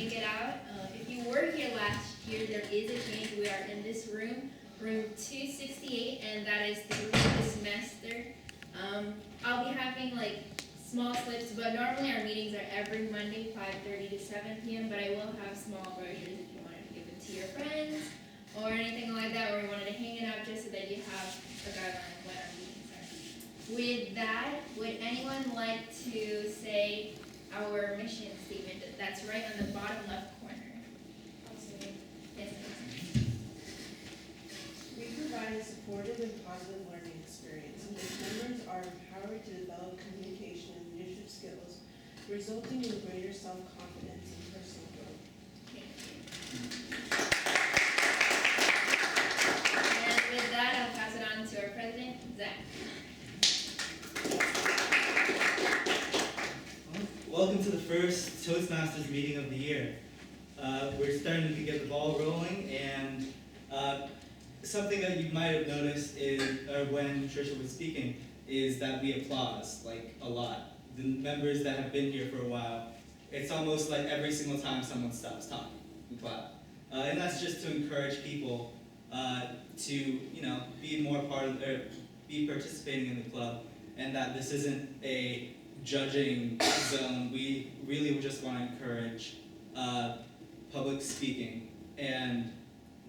make it out. If you were here last year, there is a change. We are in this room, room 268, and that is the Toastmaster. I'll be having like small slips, but normally our meetings are every Monday, 5:30 to 7 p.m., but I will have small brochures if you wanted to give them to your friends or anything like that, or you wanted to hang it up just so that you have a guideline of what our meetings are. With that, would anyone like to say our mission statement? That's right on the bottom left corner. I'll say it. Yes, please. We provide a supportive and positive learning experience in which members are empowered to develop communication and leadership skills, resulting in greater self-confidence and personal growth. Thank you. And with that, I'll pass it on to our president, Zack. Welcome to the first Toastmasters meeting of the year. We're starting to get the ball rolling, and something that you might have noticed is, when Tricia was speaking, is that we applause, like, a lot. The members that have been here for a while, it's almost like every single time someone stops talking, we clap. And that's just to encourage people to, be more part of, or be participating in the club, and that this isn't a judging zone. We really just want to encourage public speaking and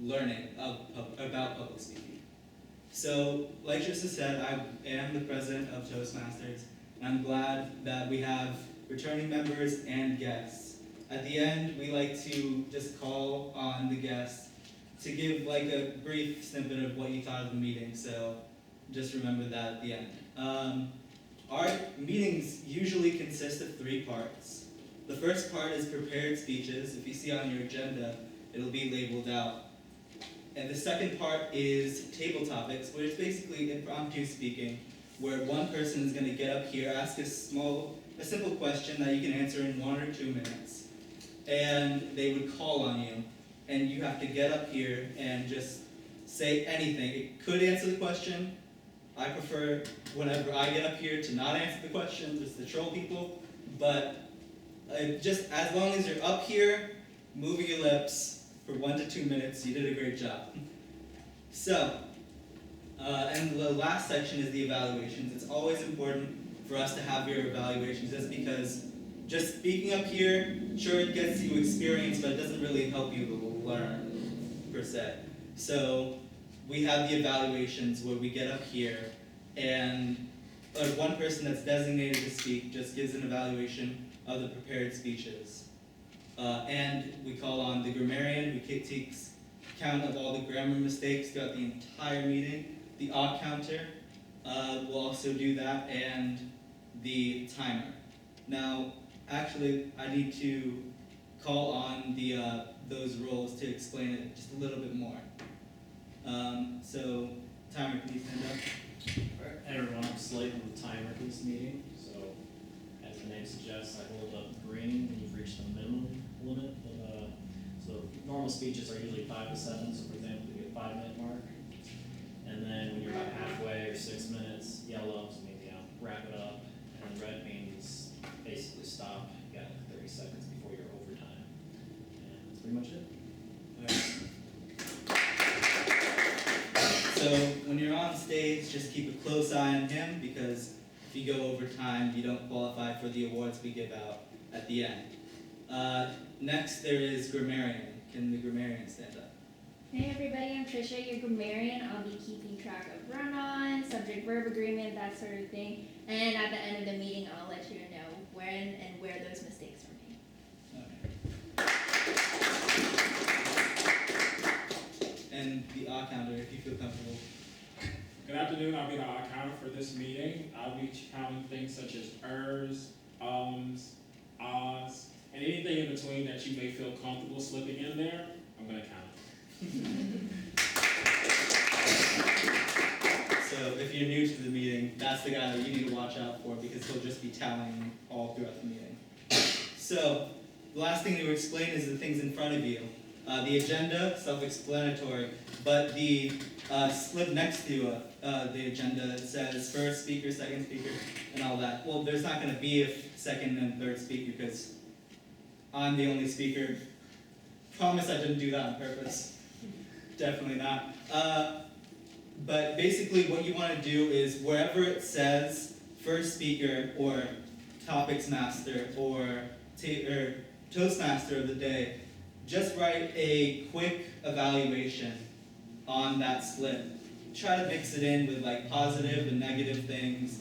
learning about public speaking. So, like Trista said, I am the president of Toastmasters, and I'm glad that we have returning members and guests. At the end, we like to just call on the guests to give like a brief snippet of what you thought of the meeting, so just remember that at the end. Our meetings usually consist of 3 parts. The first part is prepared speeches. If you see on your agenda, it'll be labeled out. And the second part is table topics, which is basically impromptu speaking, where one person is going to get up here, ask a simple question that you can answer in 1 or 2 minutes, and they would call on you, and you have to get up here and just say anything. It could answer the question. I prefer, whenever I get up here, to not answer the question, just to troll people, but just as long as you're up here, moving your lips for 1 to 2 minutes, you did a great job. So, and the last section is the evaluations. It's always important for us to have your evaluations, just because just speaking up here, sure, it gets you experience, but it doesn't really help you to learn, per se. So, we have the evaluations where we get up here, and one person that's designated to speak just gives an evaluation of the prepared speeches. And we call on the grammarian, who takes count of all the grammar mistakes throughout the entire meeting. The odd counter will also do that, and the timer. Now, actually, I need to call on those roles to explain it just a little bit more. So, timer, can you stand up? Alright, everyone, I'm Slade, I'm the timer for this meeting. So, as the name suggests, I hold up green when you've reached the minimum limit. So, normal speeches are usually 5 to 7, so for example, you get a 5-minute mark. And then when you're about halfway or 6 minutes, yellow, so maybe wrap it up. And red means basically stop. You got like 30 seconds before your overtime. And that's pretty much it. So when you're on stage, just keep a close eye on him, because if you go over time, you don't qualify for the awards we give out at the end. Next, there is grammarian. Can the grammarian stand up? Hey everybody, I'm Trisha, your grammarian. I'll be keeping track of run-on, subject-verb agreement, that sort of thing. And at the end of the meeting, I'll let you know when and where those mistakes were made. Okay. And the odd counter, if you feel comfortable. Good afternoon, I'll be the odd counter for this meeting. I'll be counting things such as ers, ahs, and anything in between that you may feel comfortable slipping in there, I'm going to count. So if you're new to the meeting, that's the guy that you need to watch out for, because he'll just be tallying all throughout the meeting. So the last thing to explain is the things in front of you. The agenda, self-explanatory, but the slip next to the agenda says first speaker, second speaker, and all that. Well, there's not going to be a second and third speaker, because I'm the only speaker. Promise I didn't do that on purpose. Definitely not. But basically what you want to do is wherever it says first speaker or topics master or Toastmaster of the day, just write a quick evaluation on that slip. Try to mix it in with like positive and negative things,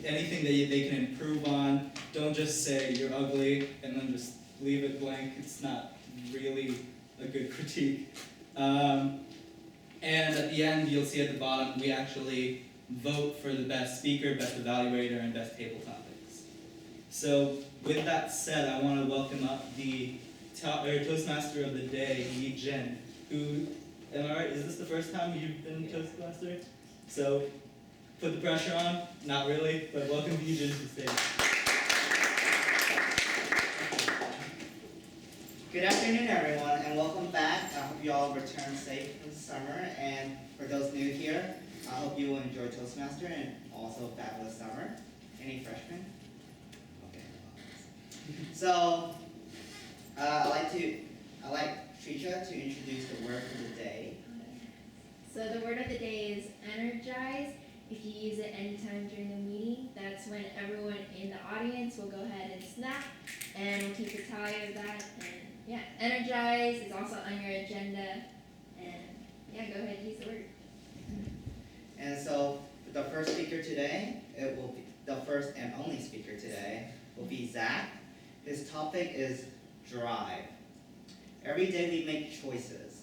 anything that they can improve on. Don't just say you're ugly and then just leave it blank. It's not really a good critique. And at the end, you'll see at the bottom, we actually vote for the best speaker, best evaluator, and best table topics. So with that said, I want to welcome up the Toastmaster of the day, Jian, who, am I right, is this the first time you've been Toastmaster? So put the pressure on, not really, but welcome Jian to the stage. Good afternoon, everyone, and welcome back. I hope you all return safe from the summer. And for those new here, I hope you will enjoy Toastmaster and also fabulous summer. Any freshmen? Okay. So, I'd like Trisha to introduce the word for the day. So the word of the day is energize. If you use it anytime during the meeting, that's when everyone in the audience will go ahead and snap, and we'll keep a tally of that. And yeah, energize is also on your agenda, and yeah, go ahead and use the word. And so, the first speaker today, it will be the first and only speaker today, will be Zack. His topic is drive. Every day we make choices,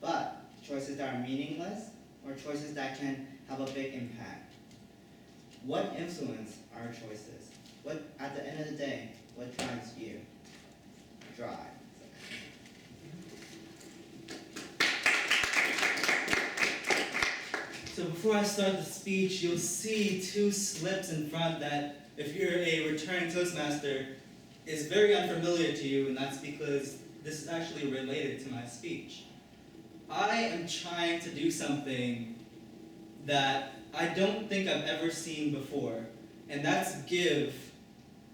but choices that are meaningless or choices that can have a big impact. What influence our choices? What, at the end of the day, what drives you? Drive. So before I start the speech, you'll see two slips in front that, if you're a returning Toastmaster, is very unfamiliar to you, and that's because this is actually related to my speech. I am trying to do something that I don't think I've ever seen before, and that's give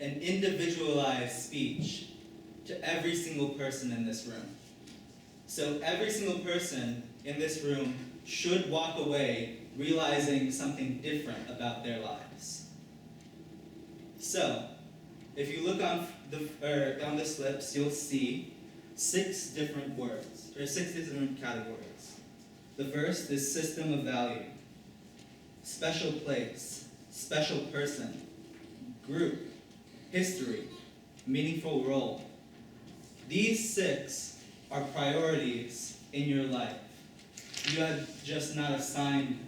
an individualized speech to every single person in this room. So every single person in this room should walk away realizing something different about their lives. So, if you look on the slips, you'll see 6 different words, or 6 different categories. The first is system of value, special place, special person, group, history, meaningful role. These 6 are priorities in your life. You have just not assigned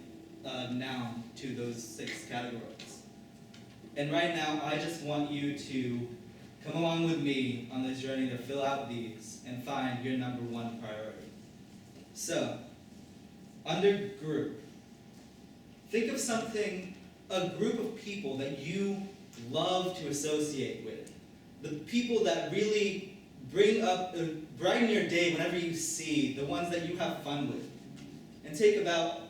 a noun to those 6 categories. And right now, I just want you to come along with me on this journey to fill out these and find your number 1 priority. So, under group, think of something, a group of people that you love to associate with. The people that really brighten your day whenever you see, the ones that you have fun with. And take about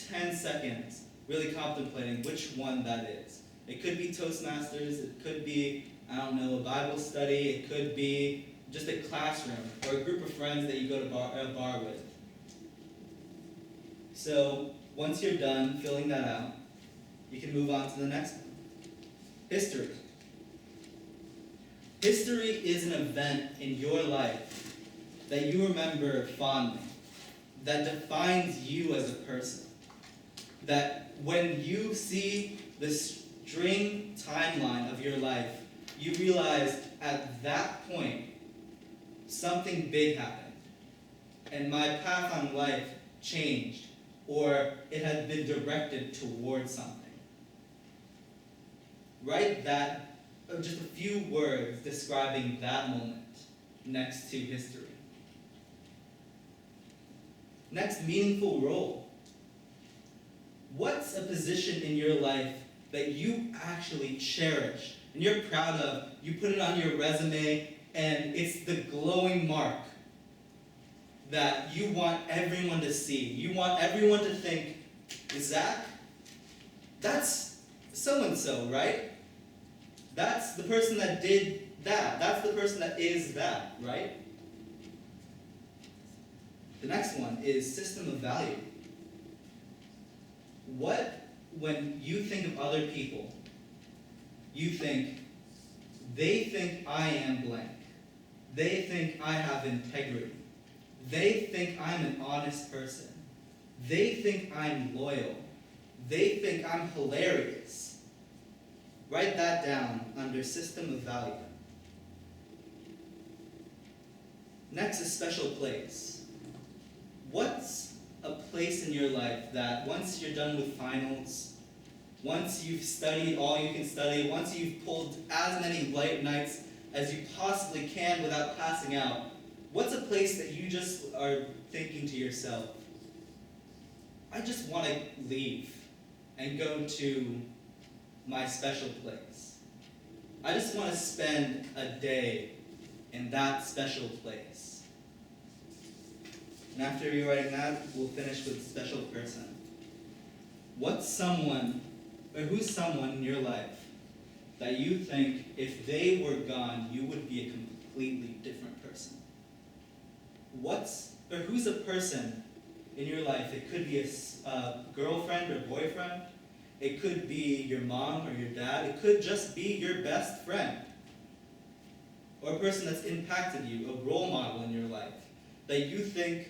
10 seconds really contemplating which one that is. It could be Toastmasters, it could be, I don't know, a Bible study, it could be just a classroom or a group of friends that you go to a bar with. So once you're done filling that out, you can move on to the next one. History. History is an event in your life that you remember fondly, that defines you as a person. That when you see the string timeline of your life, you realize at that point, something big happened. And my path on life changed, or it had been directed towards something. Write that, just a few words describing that moment next to history. Next, meaningful role. What's a position in your life that you actually cherish and you're proud of? You put it on your resume and it's the glowing mark that you want everyone to see. You want everyone to think, Zack, that's so-and-so, right? That's the person that did that. That's the person that is that, right? The next one is system of value. What, when you think of other people, you think, they think I am blank. They think I have integrity. They think I'm an honest person. They think I'm loyal. They think I'm hilarious. Write that down under system of value. Next is special place. What's a place in your life that once you're done with finals, once you've studied all you can study, once you've pulled as many late nights as you possibly can without passing out, what's a place that you just are thinking to yourself, I just want to leave and go to my special place. I just want to spend a day in that special place. And after rewriting that, we'll finish with special person. What's someone, or who's someone in your life that you think if they were gone, you would be a completely different person? Who's a person in your life? It could be a girlfriend or boyfriend. It could be your mom or your dad. It could just be your best friend. Or a person that's impacted you, a role model in your life, that you think,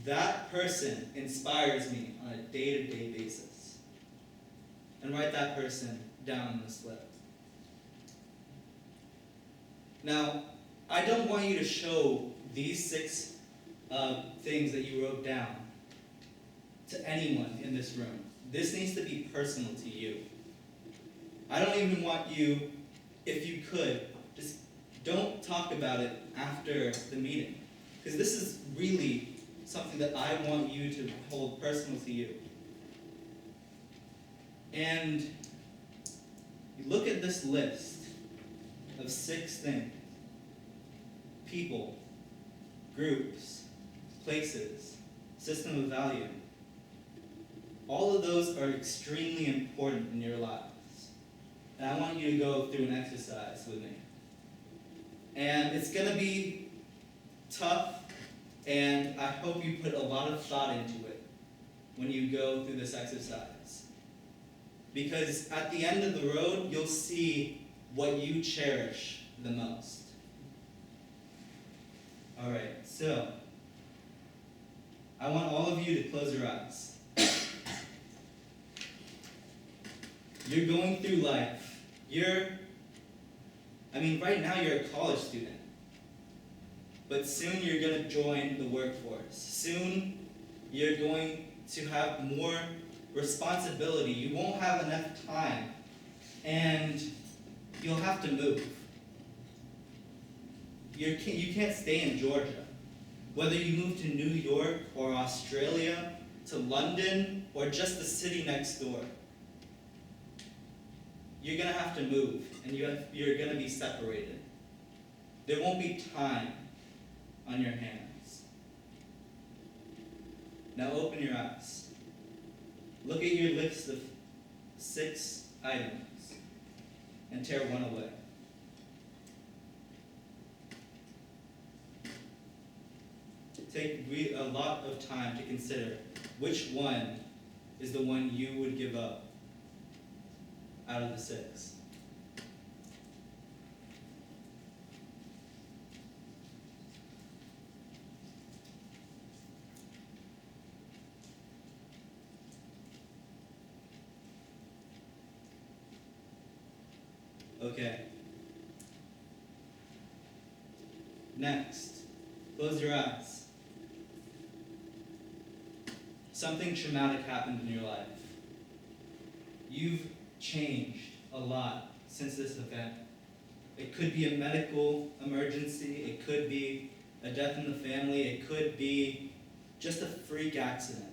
that person inspires me on a day-to-day basis. And write that person down on the slip. Now, I don't want you to show these 6 things that you wrote down to anyone in this room. This needs to be personal to you. I don't even want you, if you could, just don't talk about it after the meeting. Because this is really something that I want you to hold personal to you. And you look at this list of 6 things. People, groups, places, system of value. All of those are extremely important in your lives. And I want you to go through an exercise with me. And it's going to be tough, and I hope you put a lot of thought into it when you go through this exercise. Because at the end of the road, you'll see what you cherish the most. All right, so I want all of you to close your eyes. You're going through life. Right now you're a college student. But soon you're going to join the workforce. Soon you're going to have more responsibility. You won't have enough time. And you'll have to move. You can't stay in Georgia. Whether you move to New York or Australia, to London, or just the city next door, you're going to have to move, and you're going to be separated. There won't be time on your hands. Now open your eyes. Look at your list of 6 items and tear one away. Take a lot of time to consider which one is the one you would give up out of the 6. Okay. Next, close your eyes. Something traumatic happened in your life. You've changed a lot since this event. It could be a medical emergency. It could be a death in the family. It could be just a freak accident.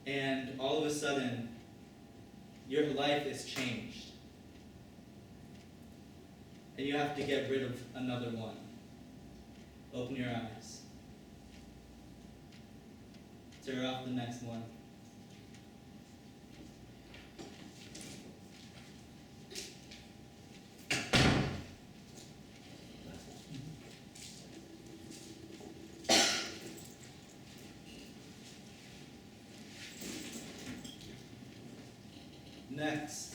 And all of a sudden, your life is changed. And you have to get rid of another one. Open your eyes. Tear off the next one. next,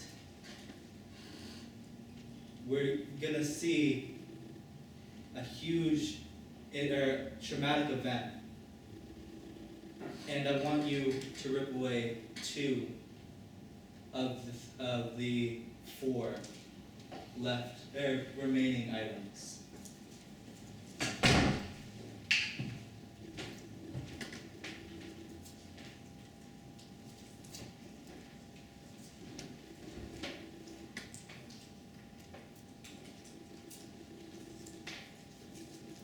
we're gonna see a huge traumatic event. And I want you to rip away 2 of the 4 remaining items.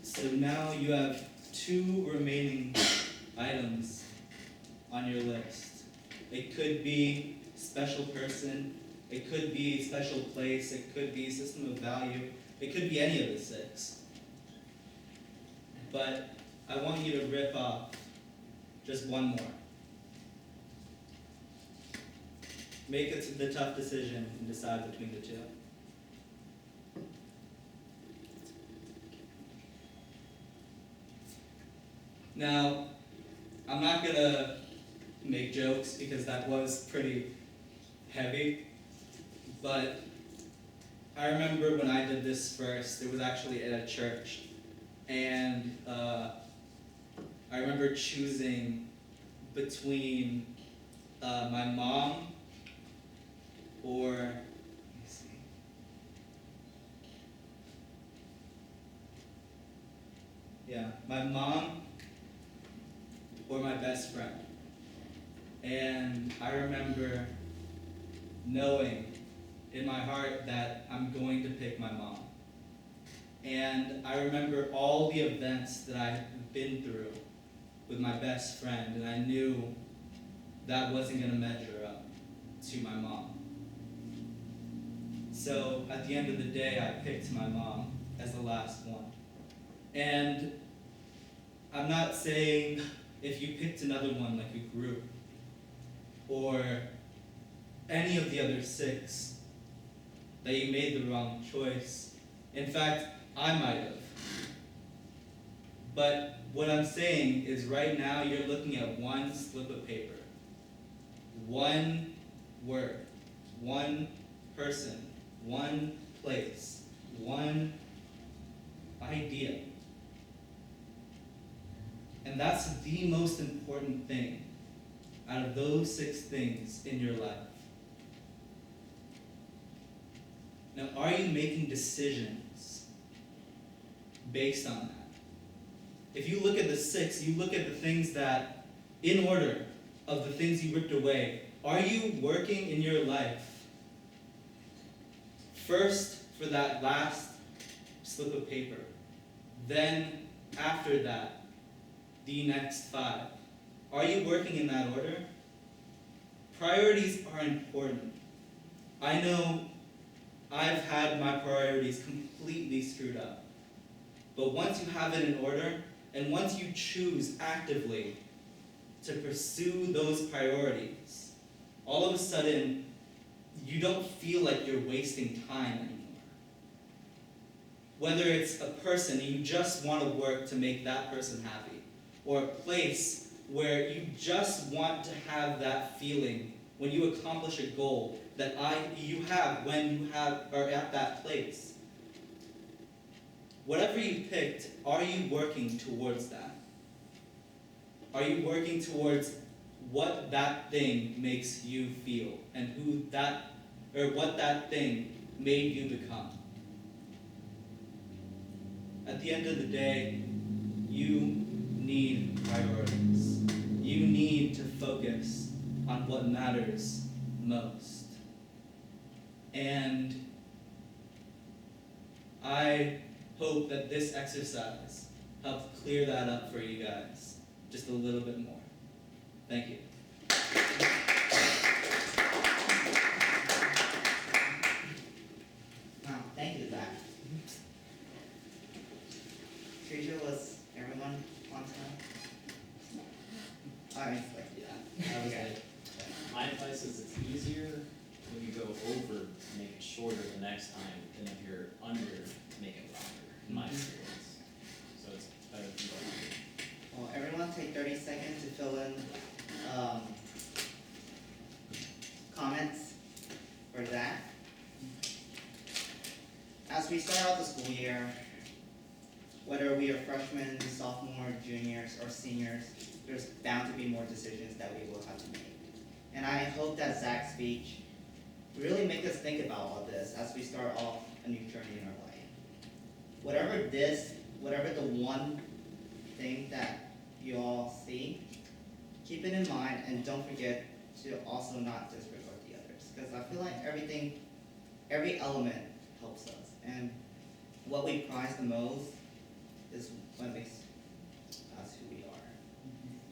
So now you have 2 remaining items on your list. It could be special person, it could be special place, it could be system of value, it could be any of the 6. But I want you to rip off just 1 more. Make it the tough decision and decide between the 2. Now, I'm not gonna make jokes because that was pretty heavy, but I remember when I did this first, it was actually at a church, and I remember choosing between my mom or, let me see. Yeah, my mom or my best friend. And I remember knowing in my heart that I'm going to pick my mom. And I remember all the events that I've been through with my best friend, and I knew that wasn't gonna measure up to my mom. So at the end of the day, I picked my mom as the last one. And I'm not saying if you picked another one like a group, or any of the other 6, that you made the wrong choice. In fact, I might have. But what I'm saying is right now you're looking at 1 slip of paper, 1 word, 1 person, 1 place, 1 idea. And that's the most important thing out of those 6 things in your life. Now, are you making decisions based on that? If you look at the 6, you look at the things that, in order of the things you ripped away, are you working in your life first for that last slip of paper, then after that, the next 5? Are you working in that order? Priorities are important. I know I've had my priorities completely screwed up. But once you have it in order, and once you choose actively to pursue those priorities, all of a sudden, you don't feel like you're wasting time anymore. Whether it's a person, you just want to work to make that person happy, or a place where you just want to have that feeling when you accomplish a goal that you have when you are at that place. Whatever you picked, are you working towards that? Are you working towards what that thing makes you feel and what that thing made you become? At the end of the day, you need priorities. You need to focus on what matters most. And I hope that this exercise helped clear that up for you guys just a little bit more. Thank you. Wow, thank you, Zack. Treasure, was everyone on time? Alright, That was it. My advice is it's easier when you go over to make it shorter the next time than if you're under to make it longer, in my experience. So it's better to go under. well, everyone take 30 seconds to fill in comments for Zack. As we start out the school year, whether we are freshmen, sophomores, juniors, or seniors, there's bound to be more decisions that we will have to make. And I hope that Zack's speech really make us think about all this as we start off a new journey in our life. Whatever the one thing that you all see, keep it in mind and don't forget to also not disregard the others. Because I feel like every element helps us. And what we prize the most is what makes us who we are.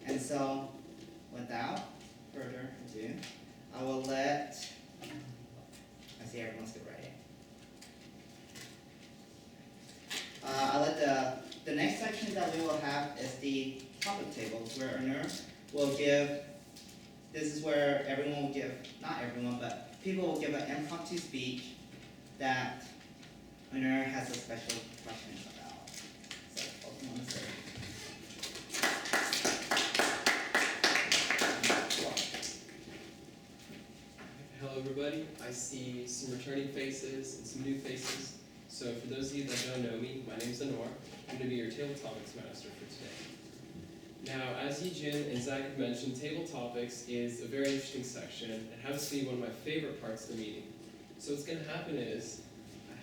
And so, without further ado, I will let, I see everyone's get ready. I'll let the next section that we will have is the topic tables, where Onur will give, this is where everyone will give, not everyone, but people will give an impromptu speech that Onur has a special question about. So, welcome on the stage. Hello everybody, I see some returning faces and some new faces. So for those of you that don't know me, my name is Onur. I'm going to be your Table Topics Master for today. Now, as Jin and Zack have mentioned, Table Topics is a very interesting section and happens to be one of my favorite parts of the meeting. So what's going to happen is,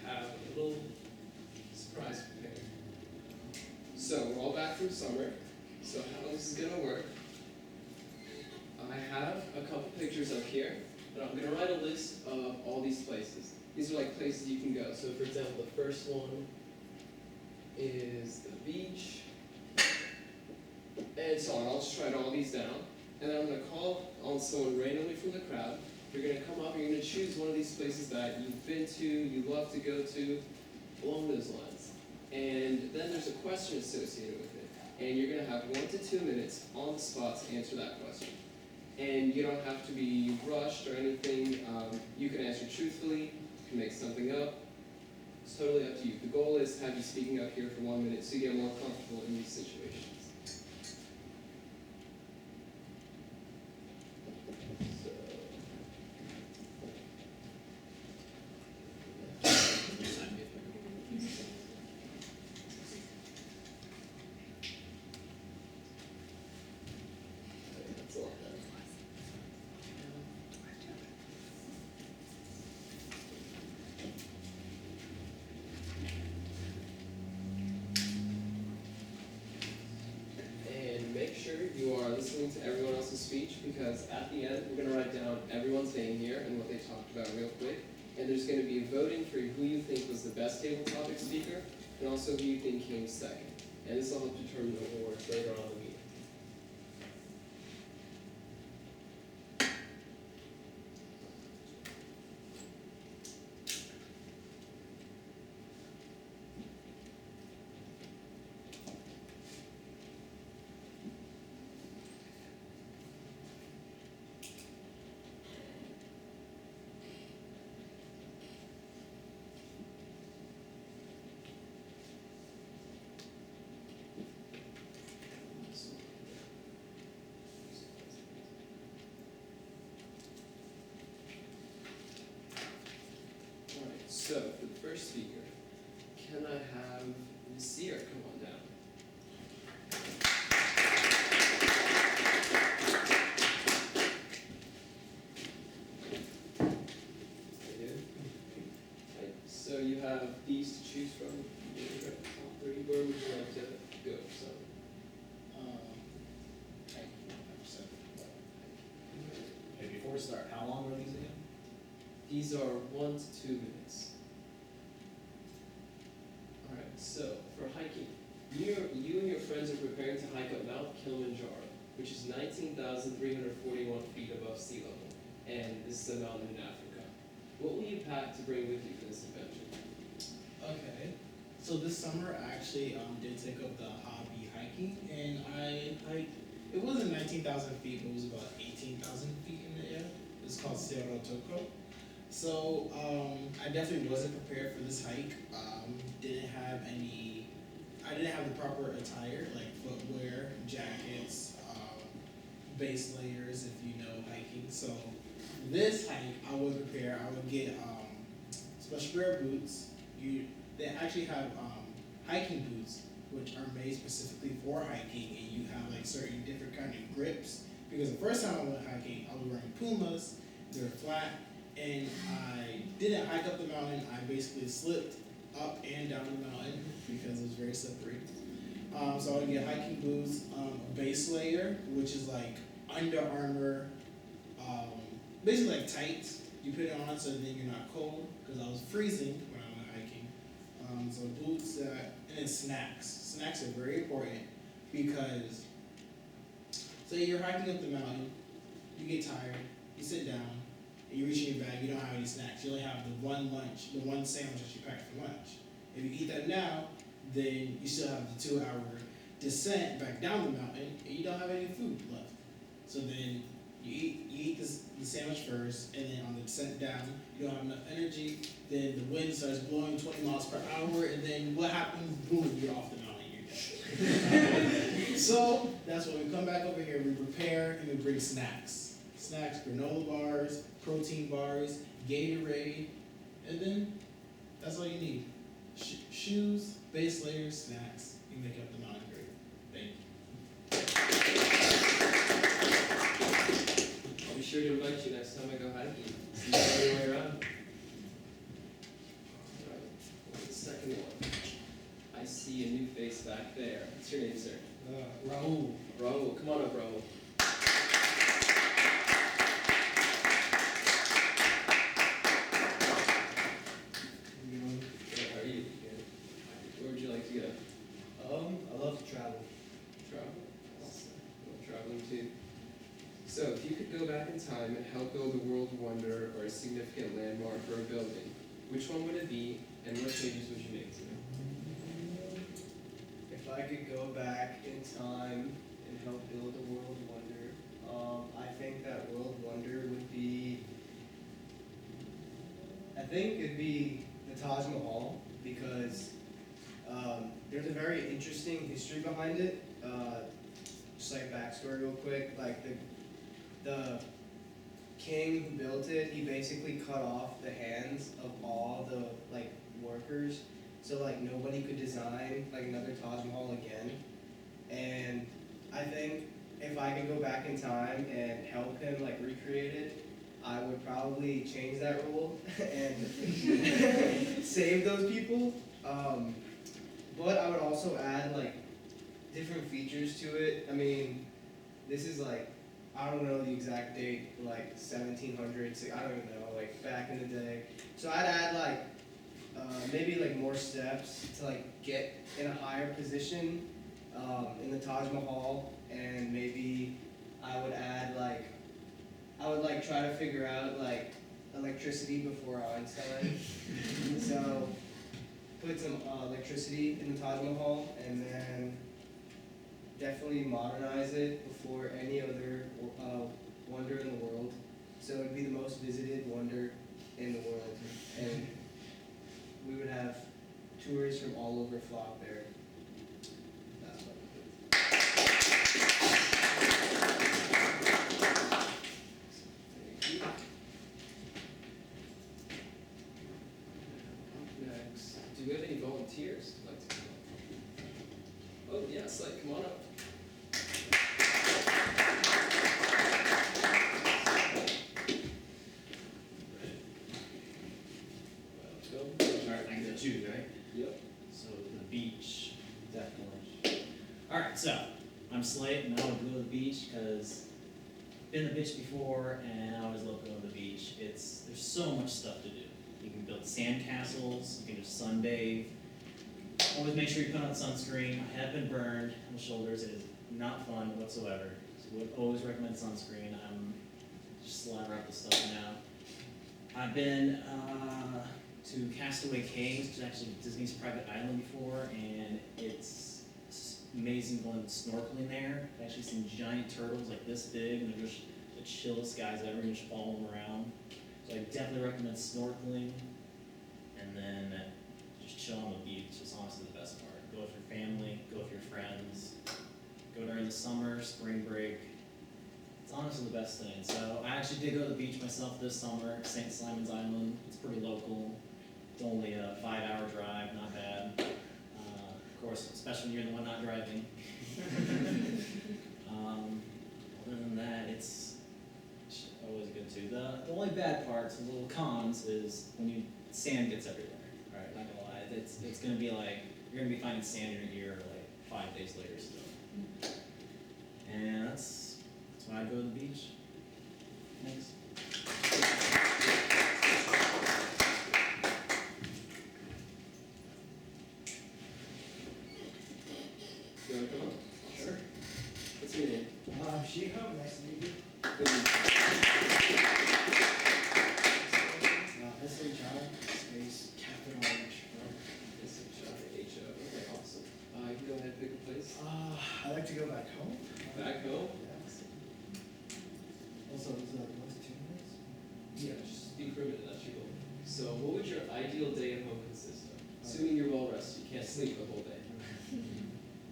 I have a little surprise prepared. So we're all back from summer, so how this is going to work, I have a couple pictures up here. But I'm going to write a list of all these places. These are like places you can go. So for example, the first one is the beach, and so on. I'll just write all these down. And then I'm going to call on someone randomly from the crowd. You're going to come up and you're going to choose one of these places that you've been to, you love to go to, along those lines. And then there's a question associated with it. And you're going to have 1 to 2 minutes on the spot to answer that question. And you don't have to be rushed or anything. You can answer truthfully, you can make something up. It's totally up to you. The goal is to have you speaking up here for 1 minute so you get more comfortable in these situations. Make sure you are listening to everyone else's speech, because at the end we're going to write down everyone's name here and what they talked about real quick. And there's going to be voting for who you think was the best table topic speaker and also who you think came second. And this will help determine the awards later on in the meeting. So, for the first speaker, can I have Nasir come on down? Right, so you have these to choose from. Top 3. Where would you like to go? So, Okay, before we start, how long are these again? these are 1 to 2 minutes. Alright, so for hiking, you and your friends are preparing to hike up Mount Kilimanjaro, which is 19,341 feet above sea level, and this is a mountain in Africa. What will you pack to bring with you for this adventure? Okay, so this summer I actually did take up the hobby hiking, and I hiked, it wasn't 19,000 feet, but it was about 18,000 feet in the air. It's called Cerro Toco. So I definitely wasn't prepared for this hike. I didn't have the proper attire, like footwear, jackets, base layers, if you know hiking. So this hike, I would prepare. I would get special pair of boots. They actually have hiking boots, which are made specifically for hiking, and you have like certain different kind of grips. Because the first time I went hiking, I was wearing Pumas. They're flat, and I didn't hike up the mountain. I basically slipped up and down the mountain because it was very slippery. So I would get hiking boots, a base layer, which is like Under Armour, basically like tights. You put it on so then you're not cold, because I was freezing when I went hiking. So boots, and then snacks. Snacks are very important because, say you're hiking up the mountain, you get tired, you sit down, and you reach in your bag, you don't have any snacks. You only have the one lunch, the one sandwich that you packed for lunch. If you eat that now, then you still have the 2-hour descent back down the mountain, and you don't have any food left. So then you eat the sandwich first, and then on the descent down, you don't have enough energy. Then the wind starts blowing 20 miles per hour, and then what happens? Boom, you're off the mountain, you're dead. So that's when we come back over here, we prepare, and we bring snacks. Snacks, granola bars, protein bars, Gatorade, and then that's all you need. Shoes, base layers, snacks. You make up the mountain great. Thank you. I'll be sure to invite you next time I go hiking. See you on the way around. Alright, what's the second one? I see a new face back there. What's your name, sir? Raul. Raul. Come on up, Raul. Good, how are you? Good. Where would you like to go? I love to travel. Travel? Awesome. I love traveling too. So, if you could go back in time and help build a world wonder or a significant landmark or a building, which one would it be, and what changes would you make to it? If I could go back in time and help build a world wonder, I think that world wonder would be, I think it'd be the Taj Mahal, because there's a very interesting history behind it. Just like backstory real quick, like the king who built it, he basically cut off the hands of all the like workers, so like nobody could design like another Taj Mahal again. And I think if I could go back in time and help him like recreate it, I would probably change that rule and save those people. But I would also add like different features to it. I mean, this is like, I don't know the exact date, like 1700s, I don't even know, like back in the day. So I'd add like maybe like more steps to like get in a higher position in the Taj Mahal, and maybe I would add like, I would like try to figure out like electricity before Einstein. So put some electricity in the Taj Mahal, and then definitely modernize it before any other wonder in the world. So it'd be the most visited wonder in the world, and we would have tourists from all over flock there. That's what I would do. Next, do we have any volunteers who'd like to come up? Oh, yes, like, come on up. Alright, I get to choose, right? Yep. So the beach, definitely. Alright, so I'm Slate, and I would go to the beach because I've been to the beach before, and I always love going to the beach. There's so much stuff to do. You can build sand castles, you can just sunbathe. Always make sure you put on sunscreen. I have been burned on the shoulders. It is not fun whatsoever. So I would always recommend sunscreen. I'm just slather up the stuff now. I've been to Castaway Caves, which is actually Disney's private island before, and it's amazing going snorkeling there. I've actually seen giant turtles like this big, and they're just the chillest guys ever. You just follow them around. So I definitely recommend snorkeling, and then just chill on the beach. It's honestly the best part. Go with your family, go with your friends, go during the summer, spring break. It's honestly the best thing. So I actually did go to the beach myself this summer, St. Simon's Island. It's pretty local. It's only a 5-hour drive, not bad. Of course, especially when you're the one not driving. Other than that, it's always good too. The only bad parts, the little cons, is when sand gets everywhere. Right, not gonna lie, it's gonna be like you're gonna be finding sand in your ear like 5 days later still. And that's why I go to the beach. Thanks. You wanna come up? Sure. What's your name? Shiho, nice to meet you. SHI, space, capital H. S-H-I-H-O. Okay, awesome. You can go ahead and pick a place. I like to go back home. Back home? Yes. Also, is that 1 to 2 minutes? Yeah, just be primitive, that's your goal. So what would your ideal day at home consist of? Assuming you're well rested, you can't sleep the whole day.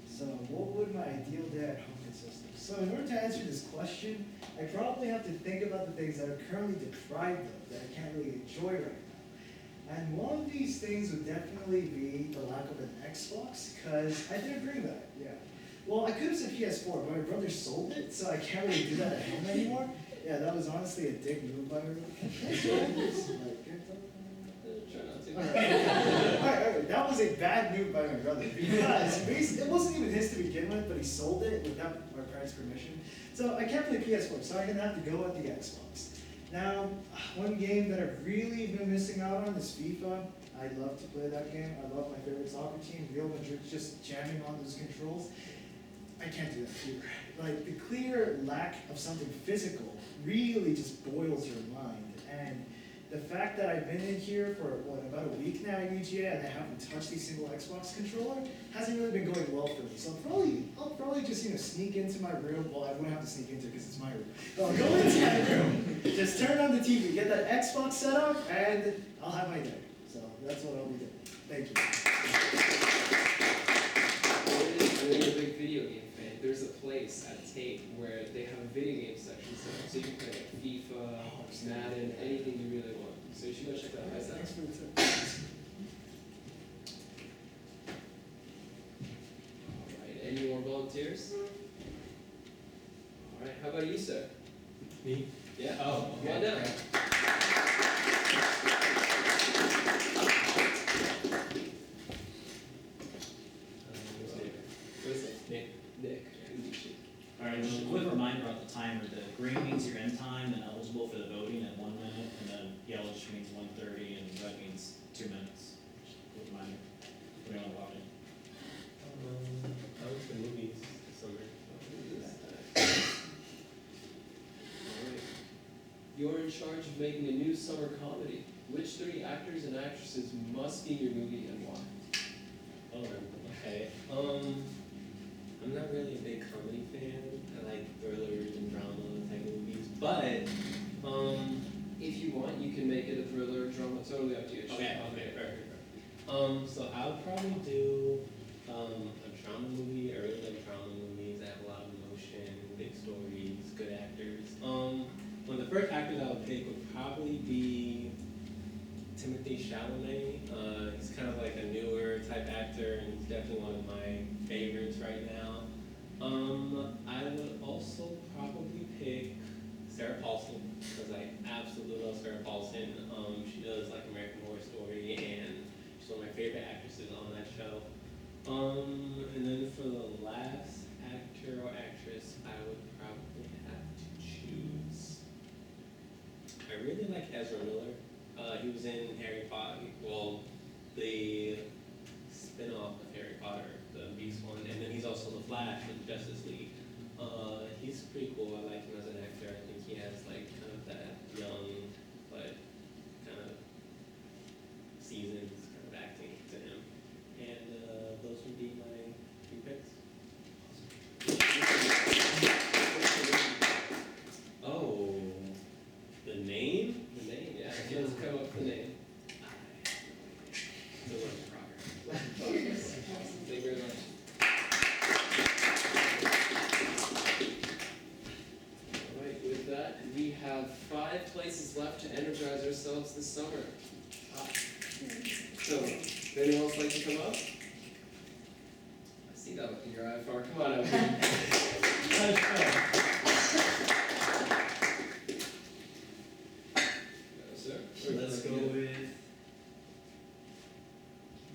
So, what would my ideal day at home consist of? So, in order to answer this question, I probably have to think about the things that I'm currently deprived of, that I can't really enjoy right now. And one of these things would definitely be the lack of an Xbox, because I didn't bring that, yeah. Well, I could have said PS4, but my brother sold it, so I can't really do that at home anymore. Yeah, that was honestly a dick move by me. Try not to. Alright, that was a bad move by my brother, because it wasn't even his to begin with, but he sold it without my parents' permission. So I can't play PS4, so I'm gonna have to go with the Xbox. Now, one game that I've really been missing out on is FIFA. I love to play that game. I love my favorite soccer team, Real Madrid, just jamming on those controls. I can't do that either. Like, the clear lack of something physical really just boils your mind. And the fact that I've been in here for, about a week now at UGA and I haven't touched a single Xbox controller hasn't really been going well for me. So I'll probably just, sneak into my room. Well, I wouldn't have to sneak into it because it's my room. But I'll go into my room, just turn on the TV, get that Xbox set up, and I'll have my day. So that's what I'll be doing. Thank you. I know you're a big video game fan. There's a place at Tate where they have a video game section set up, so you can play like FIFA, Madden, anything you really want. So you should go check that out. Thanks for the tip. Alright, any more volunteers? Alright, how about you, sir? Me? Yeah. Oh, Come on down. What is it? Nick. Nick. Alright, just a quick reminder about the timer. The green means you're in time and eligible for the voting at 1 minute, and then yellow just means 1:30, and red means 2 minutes. Just a quick reminder. We don't want to I went to the movies this summer. Alright. You're in charge of making a new summer comedy. Which 3 actors and actresses must be in your movie and why? Oh, okay. I'm not really a big comedy fan. I like thrillers and drama type movies, but If you want, you can make it a thriller, drama, totally up to you. perfect. So I would probably do a drama movie. I really like drama movies that have a lot of emotion, big stories, good actors. One of the first actors I would pick would probably be Timothy Chalamet. He's kind of like a newer type actor, and he's definitely one of my favorites right now. I would also probably pick Sarah Paulson, because I absolutely love Sarah Paulson. She does like American Horror Story, and she's one of my favorite actresses on that show. And then for the last actor or actress, I would probably have to choose. I really like Ezra Miller. He was in Harry Potter, well, the spin-off of Harry Potter, the Beast one, and then he's also the Flash with Justice League. He's pretty cool. I like him as an actor. I think he has like kind of that young but kind of seasoned kind of acting to him. And those would be my 3 picks. Oh, the name? The name, yeah. Let's come up with the name. It's a work in progress. Thank you very much. Alright, So, would anyone else like to come up? I see that look in your eye, Far. Come on up. No, sir. Let's go with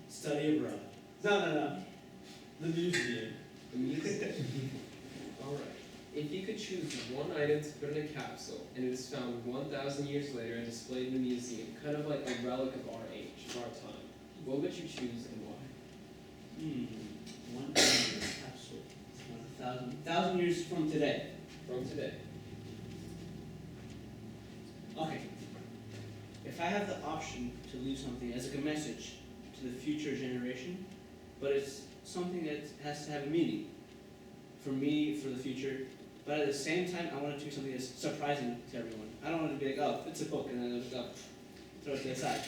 study abroad. No. The museum. The museum. Alright. If you could choose one item to put in a capsule and it is found 1,000 years later and displayed in a museum, kind of like a relic of our age, of our time, what would you choose and why? 1,000 capsule. 1,000 years from today. From today. Okay. If I have the option to leave something as like a message to the future generation, but it's something that has to have a meaning for me, for the future, but at the same time, I want it to be something that's surprising to everyone. I don't want it to be like, oh, it's a book, and then I'll just throw it to the side.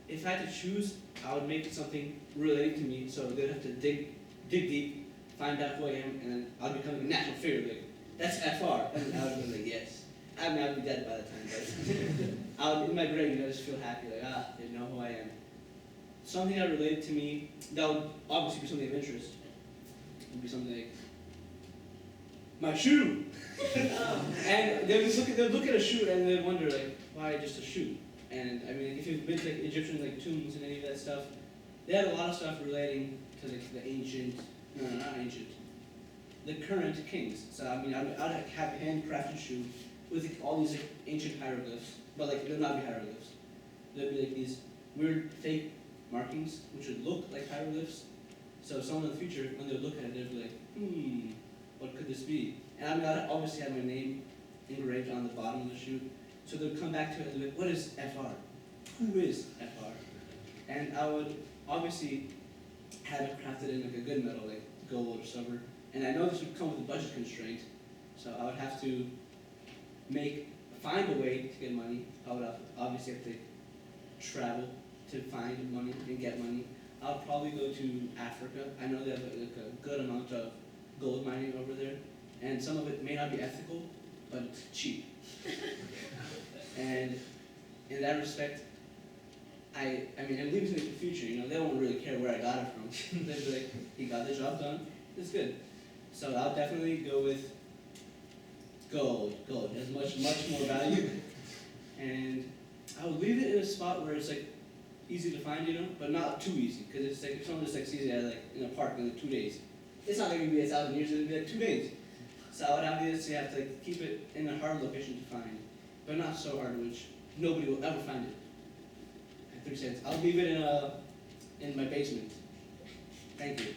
If I had to choose, I would make it something relating to me, so they'd have to dig deep, find out who I am, and then I'll become a national figure. Like, that's FR. And I would be like, yes. I mean, I'd be dead by the time, but I would, in my brain, I just feel happy, like, they know who I am. Something that related to me, that would obviously be something of interest. It would be something like, my shoe! And they'd look at a shoe and they'd wonder, like, why just a shoe? And I mean, if you've been to like Egyptian like tombs and any of that stuff, they had a lot of stuff relating to like the ancient, no, not ancient, the current kings. So I mean, I'd have a handcrafted shoe with like, all these like, ancient hieroglyphs, but like they'd not be hieroglyphs. There'd be like these weird fake markings which would look like hieroglyphs. So someone in the future, when they would look at it, they'd be like, what could this be? And I mean, I'd obviously have my name engraved on the bottom of the shoe. So they'd come back to it and be like, what is FR? Who is FR? And I would obviously have it crafted in like a good metal, like gold or silver. And I know this would come with a budget constraint, so I would have to find a way to get money. I would obviously have to travel to find money and get money. I'll probably go to Africa. I know they have like a good amount of gold mining over there, and some of it may not be ethical, but it's cheap. And in that respect, I mean, I'm leaving it to the future, you know, they won't really care where I got it from. They'll be like, he got the job done, it's good. So I'll definitely go with gold. Gold has much more value. And I would leave it in a spot where it's like easy to find, you know, but not too easy. Because it's like if someone just like sees it like in a park in like 2 days, it's not gonna be 1,000 years, it'll be like 2 days. So I would obviously have to like keep it in a hard location to find, but not so hard which nobody will ever find it. At 3 cents. I'll leave it in my basement. Thank you.